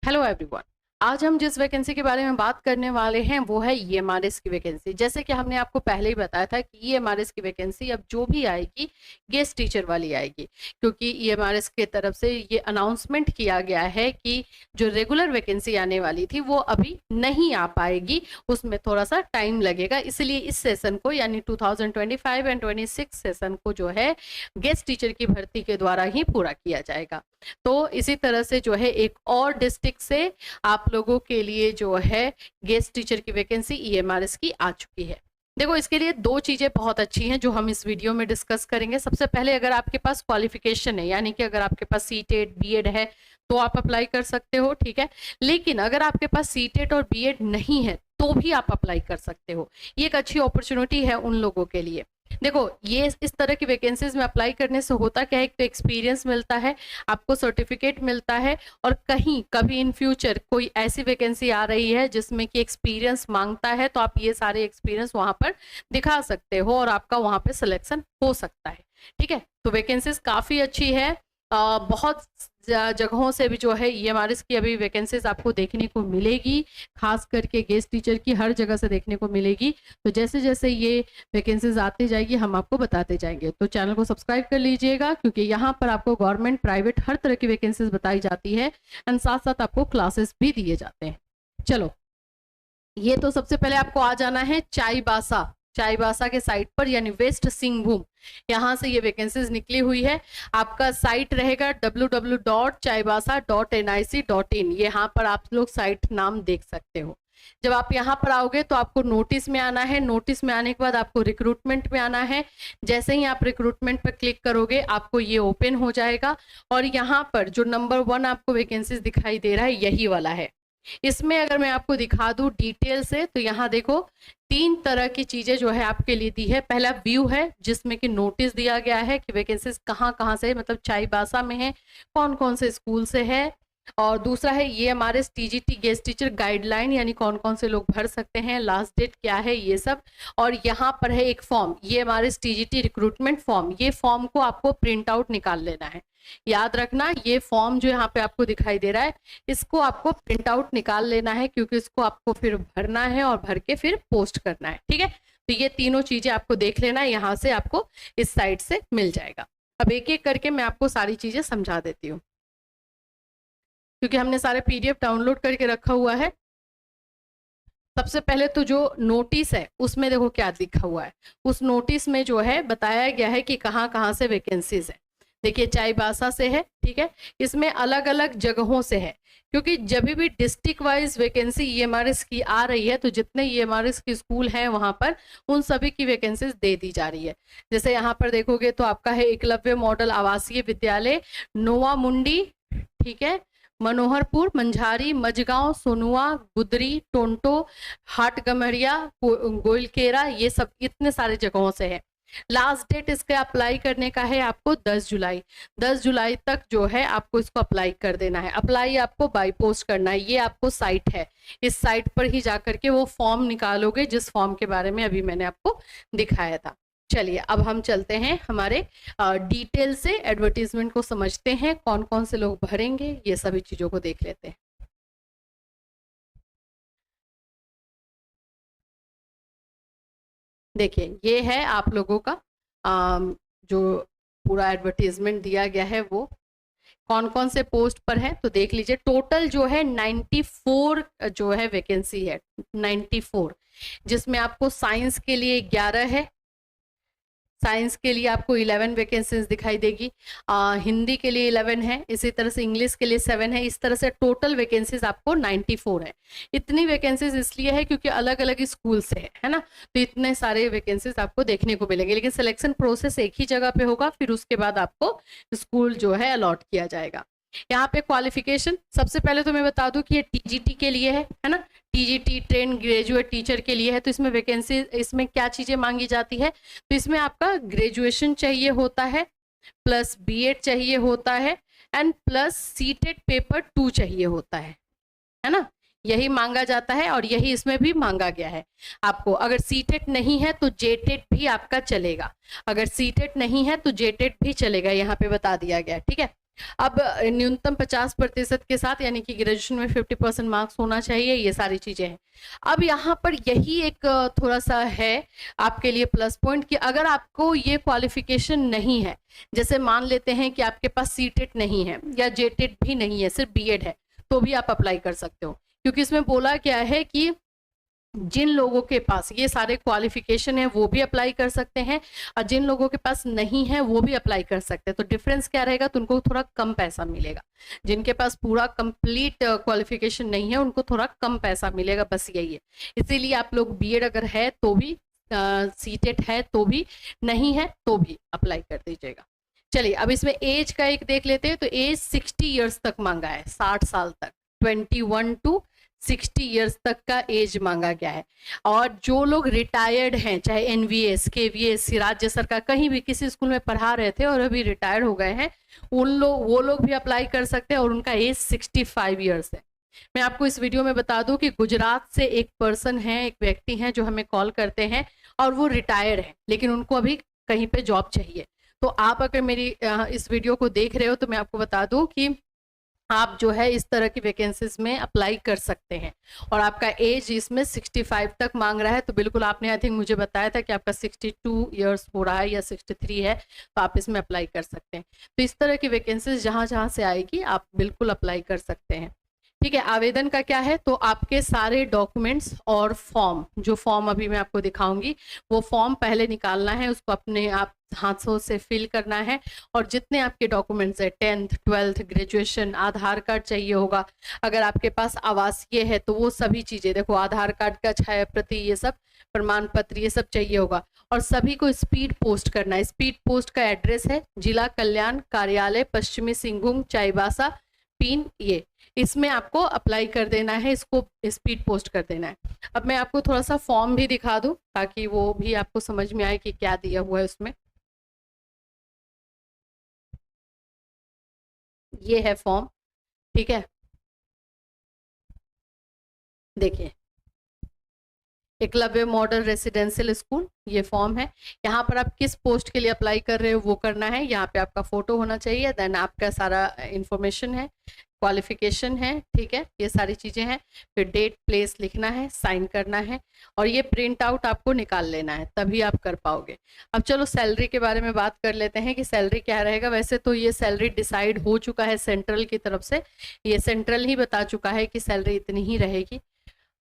Hello everyone. आज हम जिस वैकेंसी के बारे में बात करने वाले हैं वो है ईएमआरएस की वैकेंसी। जैसे कि हमने आपको पहले ही बताया था कि ईएमआरएस की वैकेंसी अब जो भी आएगी गेस्ट टीचर वाली आएगी, क्योंकि ईएमआरएस के तरफ से ये अनाउंसमेंट किया गया है कि जो रेगुलर वैकेंसी आने वाली थी वो अभी नहीं आ पाएगी, उसमें थोड़ा सा टाइम लगेगा। इसलिए इस सेशन को यानी 2025 एंड 26 सेशन को जो है गेस्ट टीचर की भर्ती के द्वारा ही पूरा किया जाएगा। तो इसी तरह से जो है एक और डिस्ट्रिक्ट से आप लोगों के लिए जो है गेस्ट टीचर की वैकेंसी ईएमआरएस की आ चुकी है। देखो, इसके लिए दो चीजें बहुत अच्छी हैं जो हम इस वीडियो में डिस्कस करेंगे। सबसे पहले, अगर आपके पास क्वालिफिकेशन है, यानी कि अगर आपके पास सीटेट बीएड है तो आप अप्लाई कर सकते हो, ठीक है। लेकिन अगर आपके पास सीटेट और बीएड नहीं है तो भी आप अप्लाई कर सकते हो। ये एक अच्छी अपॉर्चुनिटी है उन लोगों के लिए। देखो, ये इस तरह की वैकेंसीज में अप्लाई करने से होता क्या है, एक तो एक्सपीरियंस मिलता है, आपको सर्टिफिकेट मिलता है, और कहीं कभी इन फ्यूचर कोई ऐसी वैकेंसी आ रही है जिसमें कि एक्सपीरियंस मांगता है तो आप ये सारे एक्सपीरियंस वहां पर दिखा सकते हो और आपका वहां पे सिलेक्शन हो सकता है, ठीक है। तो वैकेंसीज काफी अच्छी है। बहुत जगहों से भी जो है ईएमआरएस की अभी वैकेंसीज आपको देखने को मिलेगी, खास करके गेस्ट टीचर की हर जगह से देखने को मिलेगी। तो जैसे जैसे ये वैकेंसीज आती जाएगी हम आपको बताते जाएंगे। तो चैनल को सब्सक्राइब कर लीजिएगा, क्योंकि यहाँ पर आपको गवर्नमेंट प्राइवेट हर तरह की वैकेंसीज बताई जाती है एंड साथ साथ आपको क्लासेस भी दिए जाते हैं। चलो, ये तो सबसे पहले आपको आ जाना है चाईबासा के साइट पर, यानी वेस्ट सिंहभूम, यहाँ से ये वैकेंसीज निकली हुई है। आपका साइट रहेगा www.chaibasa.nic.in। यहाँ पर आप लोग साइट नाम देख सकते हो। जब आप यहाँ पर आओगे तो आपको नोटिस में आना है। नोटिस में आने के बाद आपको रिक्रूटमेंट में आना है। जैसे ही आप रिक्रूटमेंट पर क्लिक करोगे आपको ये ओपन हो जाएगा, और यहाँ पर जो नंबर 1 आपको वैकेंसीज दिखाई दे रहा है यही वाला है। इसमें अगर मैं आपको दिखा दूं डिटेल से तो यहाँ देखो 3 तरह की चीजें जो है आपके लिए दी है। पहला व्यू है जिसमें कि नोटिस दिया गया है कि वैकेंसीज कहाँ कहाँ से, मतलब चाईबासा में है, कौन कौन से स्कूल से है। और दूसरा है ये हमारे टीजीटी गेस्ट टीचर गाइडलाइन, यानी कौन कौन से लोग भर सकते हैं, लास्ट डेट क्या है, ये सब। और यहाँ पर है एक फॉर्म, ये हमारे टीजीटी रिक्रूटमेंट फॉर्म। ये फॉर्म को आपको प्रिंट आउट निकाल लेना है। याद रखना, ये फॉर्म जो यहाँ पे आपको दिखाई दे रहा है इसको आपको प्रिंट आउट निकाल लेना है, क्योंकि इसको आपको फिर भरना है और भर के फिर पोस्ट करना है, ठीक है। तो ये तीनों चीजें आपको देख लेना है, यहाँ से आपको इस साइट से मिल जाएगा। अब एक एक करके मैं आपको सारी चीजें समझा देती हूँ, क्योंकि हमने सारे पीडीएफ डाउनलोड करके रखा हुआ है। सबसे पहले तो जो नोटिस है उसमें देखो क्या लिखा हुआ है। उस नोटिस में जो है बताया गया है कि कहाँ कहाँ से वैकेंसीज है। देखिए, चाईबासा से है, ठीक है। इसमें अलग अलग जगहों से है, क्योंकि जब भी डिस्ट्रिक्ट वाइज वैकेंसी ईएमआरएस की आ रही है तो जितने ईएमआरएस के स्कूल हैं वहां पर उन सभी की वैकेंसीज दे दी जा रही है। जैसे यहाँ पर देखोगे तो आपका है एकलव्य मॉडल आवासीय विद्यालय नोवा मुंडी, ठीक है, मनोहरपुर, मंझारी, मजगांव, सोनुआ, गुदरी, टोंटो, हाटगमरिया, गोइलकेरा, ये सब इतने सारे जगहों से है। लास्ट डेट इसके अप्लाई करने का है आपको 10 जुलाई। 10 जुलाई तक जो है आपको इसको अप्लाई कर देना है। अप्लाई आपको बाई पोस्ट करना है। ये आपको साइट है, इस साइट पर ही जाकर के वो फॉर्म निकालोगे जिस फॉर्म के बारे में अभी मैंने आपको दिखाया था। चलिए, अब हम चलते हैं हमारे डिटेल से एडवर्टीजमेंट को समझते हैं, कौन कौन से लोग भरेंगे, ये सभी चीजों को देख लेते हैं। देखिए, ये है आप लोगों का जो पूरा एडवर्टीजमेंट दिया गया है, वो कौन कौन से पोस्ट पर है तो देख लीजिए। टोटल जो है 94 जो है वैकेंसी है, 94, जिसमें आपको साइंस के लिए 11 है, साइंस के लिए आपको 11 वैकेंसीज दिखाई देगी, हिंदी के लिए 11 है, इसी तरह से इंग्लिश के लिए 7 है। इस तरह से टोटल वैकेंसीज आपको 94 है। इतनी वैकेंसीज इसलिए है क्योंकि अलग अलग स्कूल से है ना, तो इतने सारे वैकेंसीज आपको देखने को मिलेंगे। लेकिन सिलेक्शन प्रोसेस एक ही जगह पे होगा, फिर उसके बाद आपको स्कूल जो है अलॉट किया जाएगा। यहाँ पे क्वालिफिकेशन सबसे पहले तो मैं बता दूं कि ये टीजीटी के लिए है ना, टीजीटी ट्रेन ग्रेजुएट टीचर के लिए है। तो इसमें वैकेंसी, इसमें क्या चीजें मांगी जाती है, तो इसमें आपका ग्रेजुएशन चाहिए होता है, प्लस बीएड चाहिए होता है, एंड प्लस सीटेट पेपर 2 चाहिए होता है ना। यही मांगा जाता है और यही इसमें भी मांगा गया है आपको। अगर सीटेट नहीं है तो जेटेट भी आपका चलेगा, अगर सीटेट नहीं है तो जेटेट भी चलेगा, यहाँ पे बता दिया गया है, ठीक है। अब न्यूनतम 50% के साथ, यानी कि ग्रेजुएशन में 50% मार्क्स होना चाहिए, ये सारी चीजें हैं। अब यहाँ पर यही एक थोड़ा सा है आपके लिए प्लस पॉइंट कि अगर आपको ये क्वालिफिकेशन नहीं है, जैसे मान लेते हैं कि आपके पास सीटेट नहीं है या जेटेट भी नहीं है, सिर्फ बीएड है, तो भी आप अप्लाई कर सकते हो। क्योंकि इसमें बोला क्या है कि जिन लोगों के पास ये सारे क्वालिफिकेशन है वो भी अप्लाई कर सकते हैं, और जिन लोगों के पास नहीं है वो भी अप्लाई कर सकते हैं। तो डिफरेंस क्या रहेगा, तो उनको थोड़ा कम पैसा मिलेगा। जिनके पास पूरा कंप्लीट क्वालिफिकेशन नहीं है उनको थोड़ा कम पैसा मिलेगा, बस यही है। इसीलिए आप लोग बीएड अगर है तो भी, सीटेट है तो भी, नहीं है तो भी अप्लाई कर दीजिएगा। चलिए अब इसमें एज का एक देख लेते हैं। तो एज 60 ईयर्स तक मांगा है, 60 साल तक, 21 to 60 ईयर्स तक का एज मांगा गया है। और जो लोग रिटायर्ड हैं, चाहे एनवीएस, केवीएस, राज्य सरकार, कहीं भी किसी स्कूल में पढ़ा रहे थे और अभी रिटायर्ड हो गए हैं, वो लोग भी अप्लाई कर सकते हैं और उनका एज 65 ईयर्स है। मैं आपको इस वीडियो में बता दूं कि गुजरात से एक पर्सन है, एक व्यक्ति हैं जो हमें कॉल करते हैं और वो रिटायर्ड है, लेकिन उनको अभी कहीं पे जॉब चाहिए। तो आप अगर मेरी इस वीडियो को देख रहे हो तो मैं आपको बता दूं कि आप जो है इस तरह की वैकेंसीज में अप्लाई कर सकते हैं। और आपका एज इसमें 65 तक मांग रहा है, तो बिल्कुल आपने आई थिंक मुझे बताया था कि आपका 62 ईयर्स हो रहा है या 63 है, तो आप इसमें अप्लाई कर सकते हैं। तो इस तरह की वैकेंसीज जहाँ जहाँ से आएगी आप बिल्कुल अप्लाई कर सकते हैं। ठीक है, आवेदन का क्या है, तो आपके सारे डॉक्यूमेंट्स और फॉर्म, जो फॉर्म अभी मैं आपको दिखाऊंगी, वो फॉर्म पहले निकालना है, उसको अपने आप हाथों से फिल करना है। और जितने आपके डॉक्यूमेंट्स है, 10th 12th ग्रेजुएशन, आधार कार्ड चाहिए होगा, अगर आपके पास आवासीय है तो वो सभी चीजें, देखो आधार कार्ड का छाया प्रति, ये सब प्रमाण पत्र, ये सब चाहिए होगा। और सभी को स्पीड पोस्ट करना है। स्पीड पोस्ट का एड्रेस है जिला कल्याण कार्यालय, पश्चिमी सिंहभूम, चाईबासा, पिन, ये इसमें आपको अप्लाई कर देना है, इसको स्पीड पोस्ट कर देना है। अब मैं आपको थोड़ा सा फॉर्म भी दिखा दूं ताकि वो भी आपको समझ में आए कि क्या दिया हुआ है उसमें। ये है फॉर्म, ठीक है, देखिए, एकलव्य मॉडल रेसिडेंशियल स्कूल, ये फॉर्म है। यहाँ पर आप किस पोस्ट के लिए अप्लाई कर रहे हो वो करना है। यहाँ पे आपका फोटो होना चाहिए, देन आपका सारा इंफॉर्मेशन है, क्वालिफिकेशन है, ठीक है, ये सारी चीजें हैं। फिर डेट, प्लेस लिखना है, साइन करना है, और ये प्रिंट आउट आपको निकाल लेना है, तभी आप कर पाओगे। अब चलो सैलरी के बारे में बात कर लेते हैं कि सैलरी क्या रहेगा। वैसे तो ये सैलरी डिसाइड हो चुका है सेंट्रल की तरफ से, ये सेंट्रल ही बता चुका है कि सैलरी इतनी ही रहेगी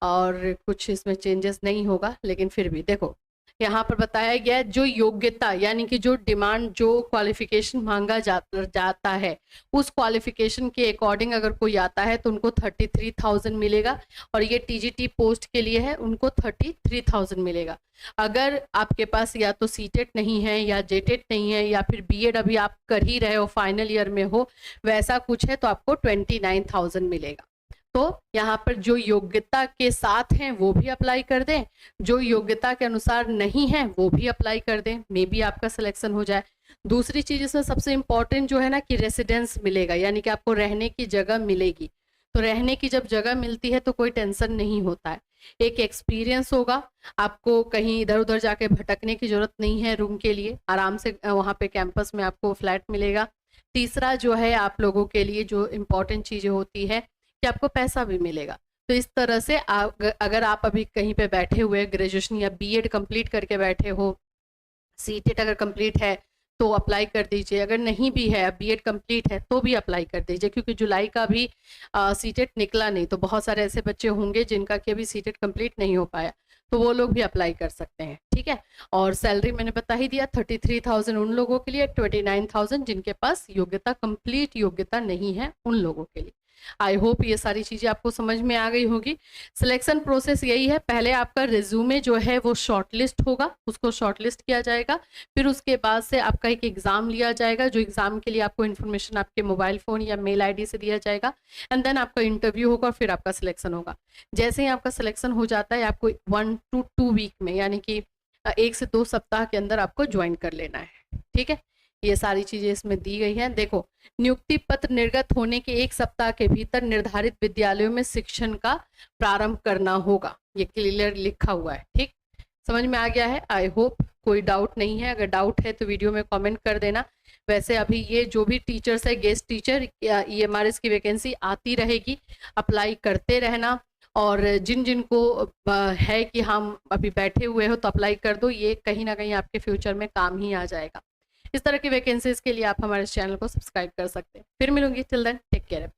और कुछ इसमें चेंजेस नहीं होगा। लेकिन फिर भी देखो, यहाँ पर बताया गया है जो योग्यता, यानी कि जो डिमांड, जो क्वालिफिकेशन मांगा जाता है, उस क्वालिफिकेशन के अकॉर्डिंग अगर कोई आता है तो उनको 33,000 मिलेगा। और ये टीजीटी पोस्ट के लिए है, उनको 33,000 मिलेगा। अगर आपके पास या तो सीटेट नहीं है या जेटेट नहीं है या फिर बीएड अभी आप कर ही रहे हो, फाइनल ईयर में हो, वैसा कुछ है, तो आपको 29,000 मिलेगा। तो यहाँ पर जो योग्यता के साथ हैं वो भी अप्लाई कर दें, जो योग्यता के अनुसार नहीं है वो भी अप्लाई कर दें, मे बी आपका सिलेक्शन हो जाए। दूसरी चीज इसमें सबसे इम्पोर्टेंट जो है ना, कि रेसिडेंस मिलेगा, यानी कि आपको रहने की जगह मिलेगी। तो रहने की जब जगह मिलती है तो कोई टेंशन नहीं होता है, एक एक्सपीरियंस होगा, आपको कहीं इधर उधर जाके भटकने की जरूरत नहीं है। रूम के लिए आराम से वहाँ पे कैंपस में आपको फ्लैट मिलेगा। तीसरा जो है, आप लोगों के लिए जो इम्पोर्टेंट चीजें होती है कि आपको पैसा भी मिलेगा। तो इस तरह से अगर आप अभी कहीं पे बैठे हुए, ग्रेजुएशन या बीएड कंप्लीट करके बैठे हो, सीटेट अगर कंप्लीट है तो अप्लाई कर दीजिए, अगर नहीं भी है, बीएड कंप्लीट है तो भी अप्लाई कर दीजिए, क्योंकि जुलाई का भी सीटेट निकला नहीं, तो बहुत सारे ऐसे बच्चे होंगे जिनका कि अभी सीटेट कंप्लीट नहीं हो पाया, तो वो लोग भी अप्लाई कर सकते हैं, ठीक है। और सैलरी मैंने बता ही दिया, 33,000 उन लोगों के लिए, 29,000 जिनके पास योग्यता, कंप्लीट योग्यता नहीं है, उन लोगों के लिए। आई होप ये सारी चीजें आपको समझ में आ गई होगी। सिलेक्शन प्रोसेस यही है, पहले आपका रिज्यूमे जो है वो शॉर्टलिस्ट होगा, उसको शॉर्टलिस्ट किया जाएगा, फिर उसके बाद से आपका एक एग्जाम लिया जाएगा, जो एग्जाम के लिए आपको इन्फॉर्मेशन आपके मोबाइल फोन या मेल आईडी से दिया जाएगा, एंड देन आपका इंटरव्यू होगा, फिर आपका सिलेक्शन होगा। जैसे ही आपका सिलेक्शन हो जाता है, आपको 1 to 2 वीक में, यानी कि 1 से 2 सप्ताह के अंदर आपको ज्वाइन कर लेना है, ठीक है। ये सारी चीजें इसमें दी गई हैं। देखो, नियुक्ति पत्र निर्गत होने के 1 सप्ताह के भीतर निर्धारित विद्यालयों में शिक्षण का प्रारंभ करना होगा, ये क्लियर लिखा हुआ है, ठीक, समझ में आ गया है। आई होप कोई डाउट नहीं है, अगर डाउट है तो वीडियो में कमेंट कर देना। वैसे अभी ये जो भी टीचर्स है, गेस्ट टीचर या EMRS की वैकेंसी आती रहेगी, अप्लाई करते रहना। और जिन जिन को है कि हम अभी बैठे हुए हो तो अप्लाई कर दो, ये कहीं ना कहीं आपके फ्यूचर में काम ही आ जाएगा। इस तरह की वैकेंसीज के लिए आप हमारे चैनल को सब्सक्राइब कर सकते हैं। फिर मिलूंगी, till then take care everyone.